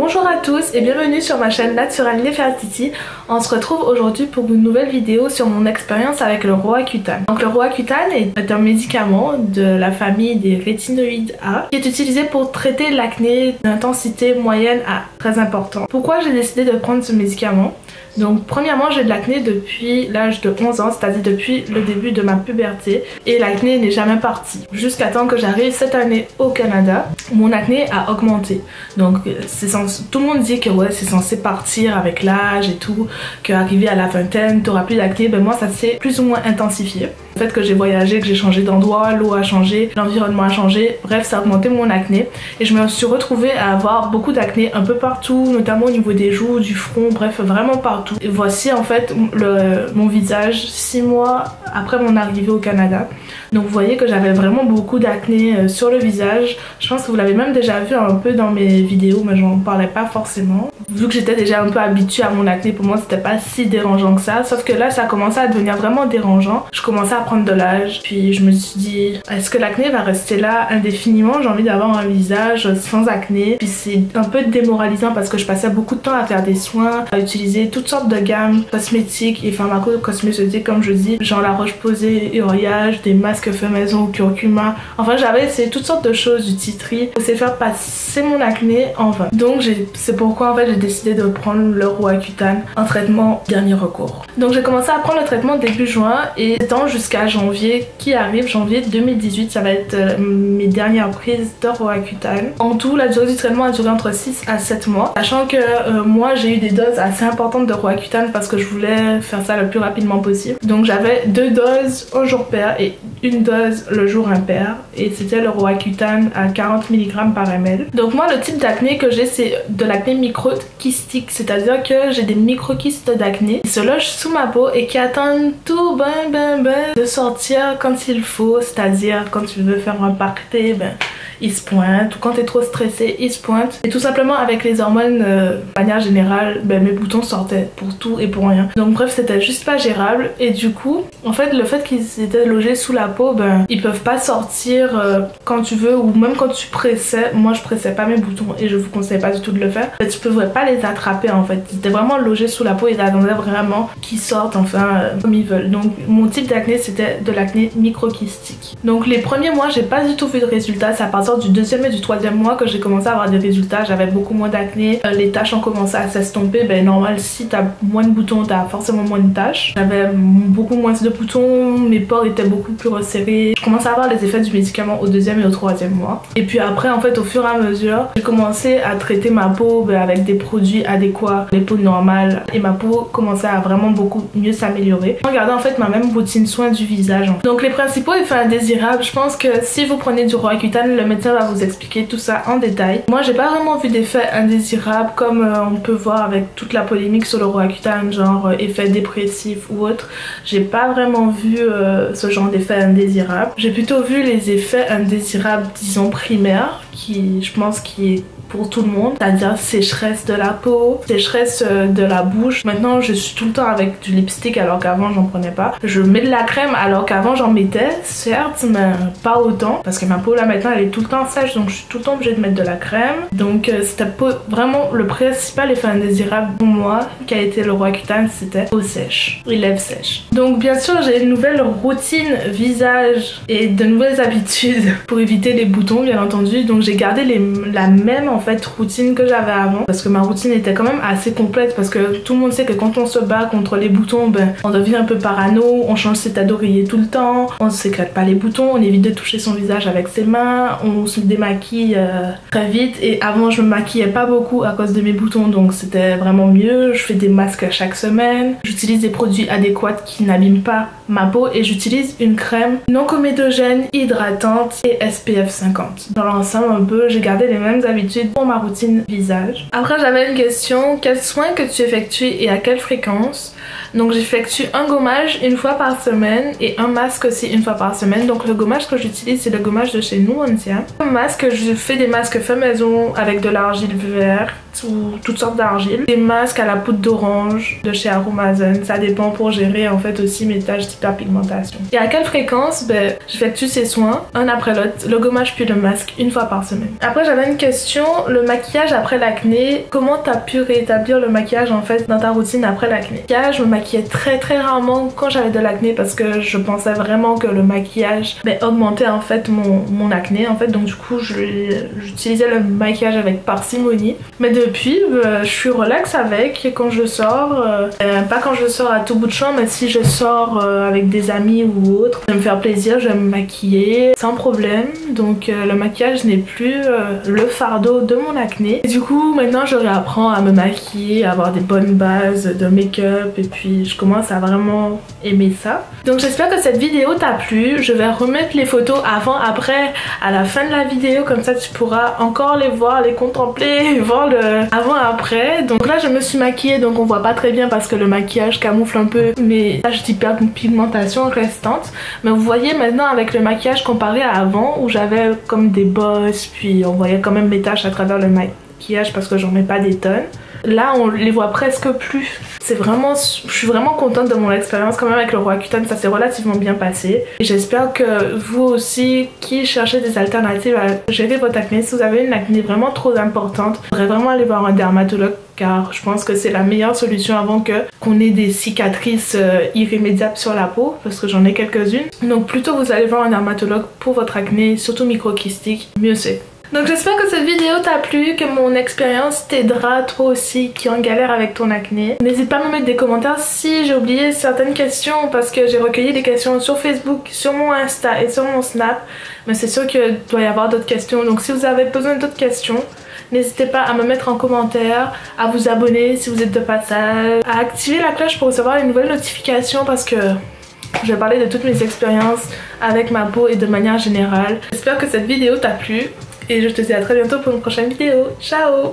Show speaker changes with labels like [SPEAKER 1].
[SPEAKER 1] Bonjour à tous et bienvenue sur ma chaîne Natural Nefertiti. On se retrouve aujourd'hui pour une nouvelle vidéo sur mon expérience avec le Roaccutane. Donc le Roaccutane est un médicament de la famille des rétinoïdes A qui est utilisé pour traiter l'acné d'intensité moyenne à très importante. Pourquoi j'ai décidé de prendre ce médicament? Donc premièrement, j'ai de l'acné depuis l'âge de 11 ans, c'est-à-dire depuis le début de ma puberté, et l'acné n'est jamais parti. Jusqu'à temps que j'arrive cette année au Canada, mon acné a augmenté. Donc tout le monde dit que ouais, c'est censé partir avec l'âge et tout, qu'arrivé à la vingtaine, t'auras plus d'acné. Ben moi, ça s'est plus ou moins intensifié. Le fait que j'ai voyagé, que j'ai changé d'endroit, l'eau a changé, l'environnement a changé, bref, ça a augmenté mon acné. Et je me suis retrouvée à avoir beaucoup d'acné un peu partout, notamment au niveau des joues, du front, bref, vraiment partout. Et voici en fait mon visage 6 mois après mon arrivée au Canada. Donc vous voyez que j'avais vraiment beaucoup d'acné sur le visage. Je pense que vous l'avez même déjà vu un peu dans mes vidéos, mais j'en parlais pas forcément. Vu que j'étais déjà un peu habituée à mon acné, pour moi c'était pas si dérangeant que ça. Sauf que là ça a commencé à devenir vraiment dérangeant. Je commençais à prendre de l'âge, puis je me suis dit, est-ce que l'acné va rester là indéfiniment? J'ai envie d'avoir un visage sans acné. Puis c'est un peu démoralisant parce que je passais beaucoup de temps à faire des soins, à utiliser toutes sortes de gammes cosmétiques et pharmaco-cosmétiques comme je dis, genre la roche-posay, uriage, des masques fait maison au curcuma. Enfin j'avais essayé toutes sortes de choses, du tea tree, pour essayer de faire passer mon acné en vain. Donc c'est pourquoi en fait j'ai décidé de prendre le Roaccutane en traitement dernier recours. Donc j'ai commencé à prendre le traitement début juin et étant jusqu'à janvier qui arrive, janvier 2018, ça va être mes dernières prises de Roaccutane. En tout, la durée du traitement a duré entre 6 à 7 mois, sachant que moi j'ai eu des doses assez importantes de Roaccutane parce que je voulais faire ça le plus rapidement possible. Donc j'avais 2 doses un jour pair et une dose le jour impair, et c'était le Roaccutane à 40 mg par ml. Donc moi le type d'acné que j'ai, c'est de l'acné microkystique, c'est-à-dire que j'ai des microkystes d'acné qui se logent sous ma peau et qui attendent tout de sortir quand il faut, c'est-à-dire quand tu veux faire un party, il se pointe, ou quand t'es trop stressé, il se pointe. Et tout simplement avec les hormones, de manière générale, mes boutons sortaient pour tout et pour rien. Donc bref, c'était juste pas gérable. Et du coup, en fait, le fait qu'ils étaient logés sous la peau, ils peuvent pas sortir quand tu veux, ou même quand tu pressais. Moi, je pressais pas mes boutons et je vous conseille pas du tout de le faire. Tu pouvais pas les attraper en fait. Ils étaient vraiment logés sous la peau et ils attendaient vraiment qu'ils sortent, enfin, comme ils veulent. Donc mon type d'acné, c'était de l'acné microkystique. Donc les premiers mois, j'ai pas du tout vu de résultats. Ça part du 2e et du 3e mois que j'ai commencé à avoir des résultats. J'avais beaucoup moins d'acné, les taches ont commencé à s'estomper. Normal, si t'as moins de boutons, t'as forcément moins de taches. J'avais beaucoup moins de boutons, mes pores étaient beaucoup plus resserrés. Je commençais à avoir les effets du médicament au 2e et au 3e mois. Et puis après, en fait, au fur et à mesure, j'ai commencé à traiter ma peau avec des produits adéquats, les peaux normales, et ma peau commençait à vraiment beaucoup mieux s'améliorer. Regardez en fait ma même routine soin du visage. Donc les principaux effets indésirables, je pense que si vous prenez du Roaccutane, le médecin va vous expliquer tout ça en détail. Moi j'ai pas vraiment vu d'effets indésirables comme on peut voir avec toute la polémique sur le Roaccutane, genre effet dépressif ou autre. J'ai pas vraiment vu ce genre d'effets indésirables. J'ai plutôt vu les effets indésirables, disons primaires, qui je pense qui est pour tout le monde, c'est-à-dire sécheresse de la peau, sécheresse de la bouche. Maintenant je suis tout le temps avec du lipstick alors qu'avant j'en prenais pas. Je mets de la crème alors qu'avant j'en mettais, certes, mais pas autant parce que ma peau là maintenant elle est tout le temps sèche, donc je suis tout le temps obligée de mettre de la crème. Donc c'était vraiment le principal effet indésirable pour moi qui a été le Roaccutane, c'était peau sèche et lèvres sèches. Donc bien sûr j'ai une nouvelle routine visage et de nouvelles habitudes pour éviter les boutons bien entendu. Donc j'ai gardé la même en fait routine que j'avais avant parce que ma routine était quand même assez complète parce que tout le monde sait que quand on se bat contre les boutons, on devient un peu parano, on change ses tas d'oreiller tout le temps, on ne sécrète pas les boutons, on évite de toucher son visage avec ses mains, on se démaquille très vite. Et avant je me maquillais pas beaucoup à cause de mes boutons, donc c'était vraiment mieux. Je fais des masques chaque semaine, j'utilise des produits adéquats qui n'abîment pas ma peau et j'utilise une crème non comédogène, hydratante et SPF 50. Dans l'ensemble un peu, j'ai gardé les mêmes habitudes pour ma routine visage. Après j'avais une question, quels soins que tu effectues et à quelle fréquence? Donc j'effectue un gommage une fois par semaine et un masque aussi une fois par semaine. Donc le gommage que j'utilise c'est le gommage de chez nous, Onsia. Un masque, je fais des masques fait maison avec de l'argile verte ou toutes sortes d'argile. Des masques à la poudre d'orange de chez Aromazone, ça dépend pour gérer en fait aussi mes taches d'hyperpigmentation. Et à quelle fréquence? J'effectue ces soins un après l'autre, le gommage puis le masque une fois par semaine. Après j'avais une question, le maquillage après l'acné, comment t'as pu rétablir le maquillage en fait dans ta routine après l'acné? Je me maquillais très rarement quand j'avais de l'acné parce que je pensais vraiment que le maquillage augmentait en fait mon acné en fait, donc du coup j'utilisais le maquillage avec parcimonie. Mais depuis je suis relax avec quand je sors, pas quand je sors à tout bout de champ, mais si je sors avec des amis ou autres, je vais me faire plaisir, je vais me maquiller sans problème. Donc le maquillage n'est plus le fardeau de mon acné. Et du coup maintenant je réapprends à me maquiller, à avoir des bonnes bases de make-up et puis je commence à vraiment aimer ça. Donc j'espère que cette vidéo t'a plu. Je vais remettre les photos avant après à la fin de la vidéo, comme ça tu pourras encore les voir, les contempler, voir le avant après. Donc là je me suis maquillée, donc on voit pas très bien parce que le maquillage camoufle un peu mes taches d'hyperpigmentation restantes. Mais vous voyez maintenant avec le maquillage comparé à avant où j'avais comme des bosses, puis on voyait quand même mes taches à travers le maquillage parce que j'en mets pas des tonnes. Là on les voit presque plus. C'est vraiment, je suis vraiment contente de mon expérience quand même avec le Roaccutane, ça s'est relativement bien passé. Et j'espère que vous aussi qui cherchez des alternatives à gérer votre acné, si vous avez une acné vraiment trop importante, il faudrait vraiment aller voir un dermatologue car je pense que c'est la meilleure solution avant qu'on ait des cicatrices irrémédiables sur la peau, parce que j'en ai quelques-unes. Donc plutôt vous allez voir un dermatologue pour votre acné, surtout microkystique, mieux c'est. Donc j'espère que cette vidéo t'a plu, que mon expérience t'aidera toi aussi qui est en galère avec ton acné. N'hésite pas à me mettre des commentaires si j'ai oublié certaines questions parce que j'ai recueilli des questions sur Facebook, sur mon Insta et sur mon Snap. Mais c'est sûr qu'il doit y avoir d'autres questions. Donc si vous avez besoin d'autres questions, n'hésitez pas à me mettre en commentaire, à vous abonner si vous êtes de passage, à activer la cloche pour recevoir les nouvelles notifications parce que je vais parler de toutes mes expériences avec ma peau et de manière générale. J'espère que cette vidéo t'a plu. Et je te dis à très bientôt pour une prochaine vidéo. Ciao!